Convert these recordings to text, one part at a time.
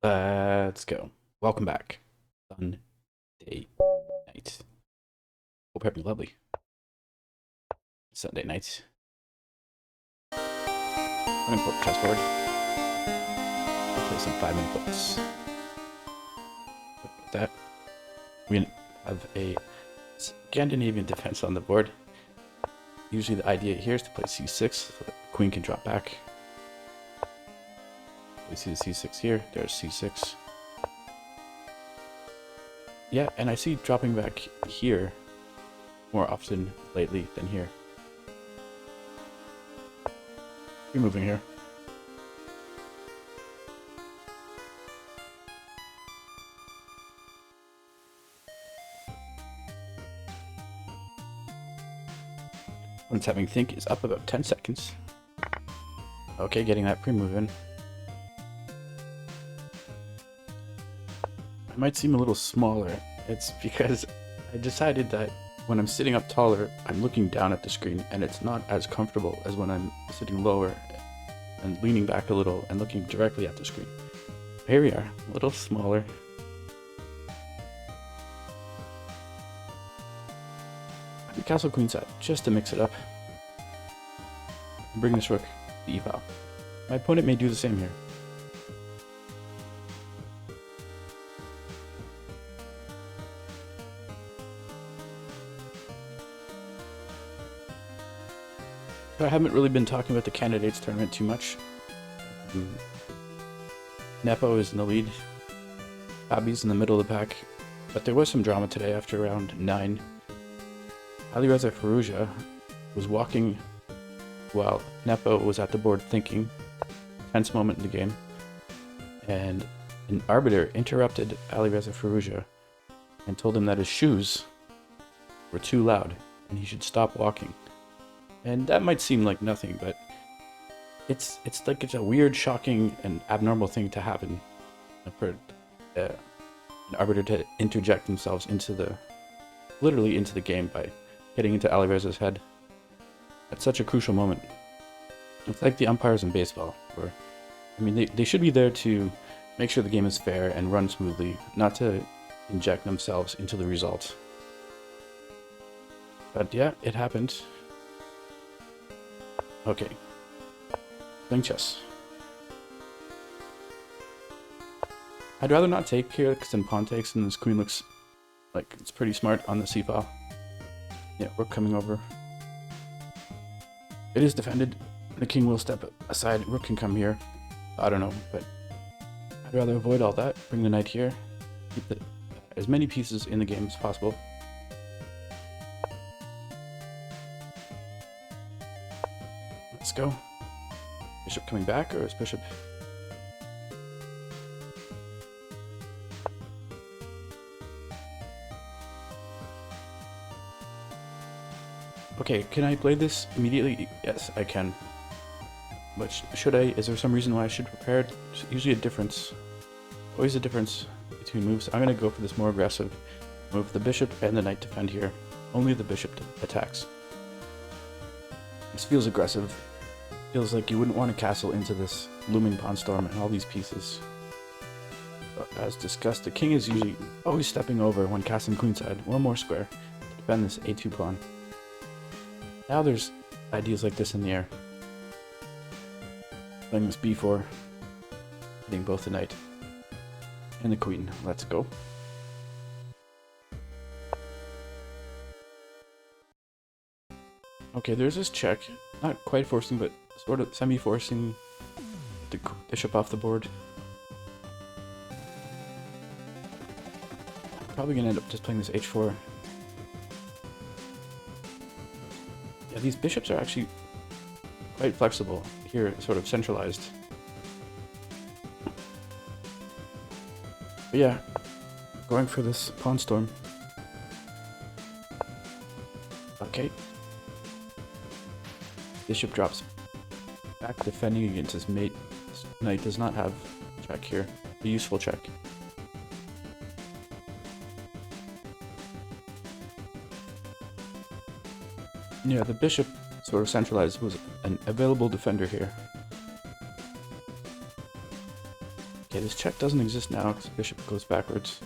Let's go. Welcome back. Sunday night. Hope you're having a lovely Sunday night. I'm gonna pull up the chessboard. Play some 5-minute books. With that, we have a Scandinavian defense on the board. Usually the idea here is to play c6 so that the queen can drop back. We see the c6 here. There's c6. Yeah, and I see dropping back here more often lately than here. You're moving here. When it's having think is up about 10 seconds. Okay, getting that pre-move in. I might seem a little smaller. It's because I decided that when I'm sitting up taller, I'm looking down at the screen, and it's not as comfortable as when I'm sitting lower and leaning back a little and looking directly at the screen. Here we are, a little smaller. Castle queenside, just to mix it up. Bring this rook to e-file. My opponent may do the same here. So I haven't really been talking about the candidates tournament too much. Nepo is in the lead. Abby's in the middle of the pack. But there was some drama today after round 9. Alireza Firouzja was walking while Nepo was at the board thinking. Tense moment in the game. And an arbiter interrupted Alireza Firouzja and told him that his shoes were too loud and he should stop walking. And that might seem like nothing, but it's like it's a weird, shocking, and abnormal thing to happen for an arbiter to interject themselves literally into the game by getting into Alireza's head at such a crucial moment. It's like the umpires in baseball, where, I mean, they should be there to make sure the game is fair and run smoothly, not to inject themselves into the result. But yeah, it happened. Okay. Playing chess. I'd rather not take here because then pawn takes and this queen looks like it's pretty smart on the c-file. Yeah, rook coming over. It is defended. The king will step aside. Rook can come here. I don't know, but I'd rather avoid all that. Bring the knight here. Keep as many pieces in the game as possible. Let's go. Bishop coming back, or is bishop? Okay, can I play this immediately? Yes, I can. But should I? Is there some reason why I should prepare? There's usually a difference. Always a difference between moves. I'm gonna go for this more aggressive move. The bishop and the knight defend here. Only the bishop attacks. This feels aggressive. Feels like you wouldn't want to castle into this looming pawn storm and all these pieces. But as discussed, the king is usually always stepping over when castling queenside. One more square to defend this a2 pawn. Now there's ideas like this in the air. Playing this b4, hitting both the knight and the queen. Let's go. Okay, there's this check. Not quite forcing, but sort of semi-forcing the bishop off the board. Probably gonna end up just playing this h4. Yeah, these bishops are actually quite flexible. Here, sort of centralized. But yeah, going for this pawn storm. Okay. Bishop drops back, defending against his mate. This knight does not have a check here. A useful check. Yeah, the bishop sort of centralized was an available defender here. Okay, Okay, this check doesn't exist now because bishop goes backwards.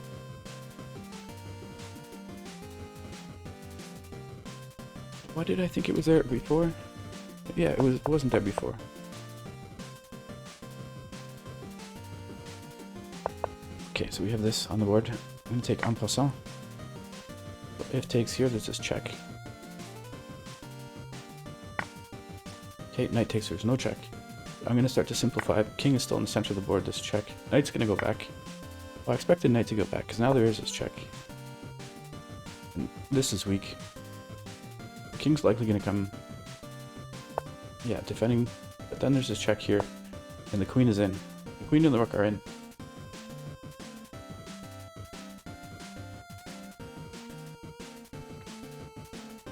Why did I think it was there before? Yeah, it wasn't there before. Okay, so we have this on the board. I'm gonna take en passant. If takes here, there's this check. Okay, knight takes, there's no check. I'm gonna start to simplify. King is still in the center of the board, this check. Knight's gonna go back. Well, I expected knight to go back, because now there is this check. And this is weak. The king's likely gonna come... Yeah, defending. But then there's this check here, and the queen is in. The queen and the rook are in.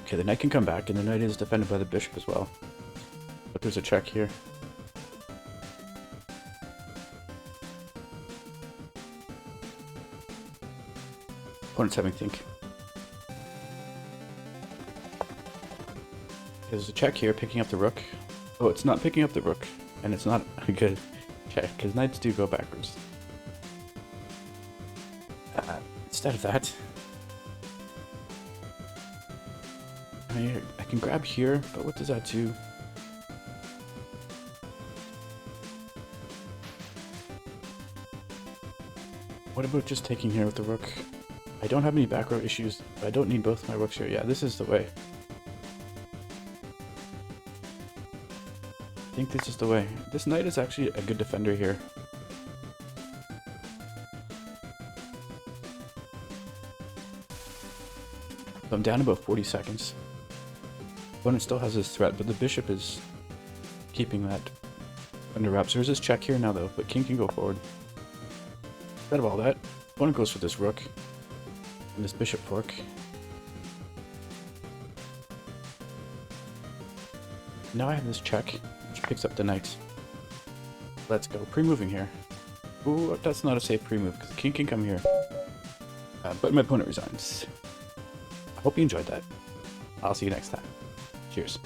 Okay, the knight can come back, and the knight is defended by the bishop as well. But there's a check here. Opponent's having think. There's a check here, picking up the rook. Oh, it's not picking up the rook, and it's not a good check, because knights do go backwards. Instead of that, I can grab here, but what does that do? What about just taking here with the rook? I don't have any back row issues, but I don't need both my rooks here. Yeah, this is the way. I think this is the way. This knight is actually a good defender here. So I'm down about 40 seconds. Opponent still has his threat, but the bishop is keeping that under wraps. There's this check here now though, but king can go forward. Instead of all that, opponent goes for this rook and this bishop fork. Now I have this check, which picks up the knight. Let's go. Pre-moving here. Ooh, that's not a safe pre-move, because the king can come here. But my opponent resigns. I hope you enjoyed that. I'll see you next time. Cheers.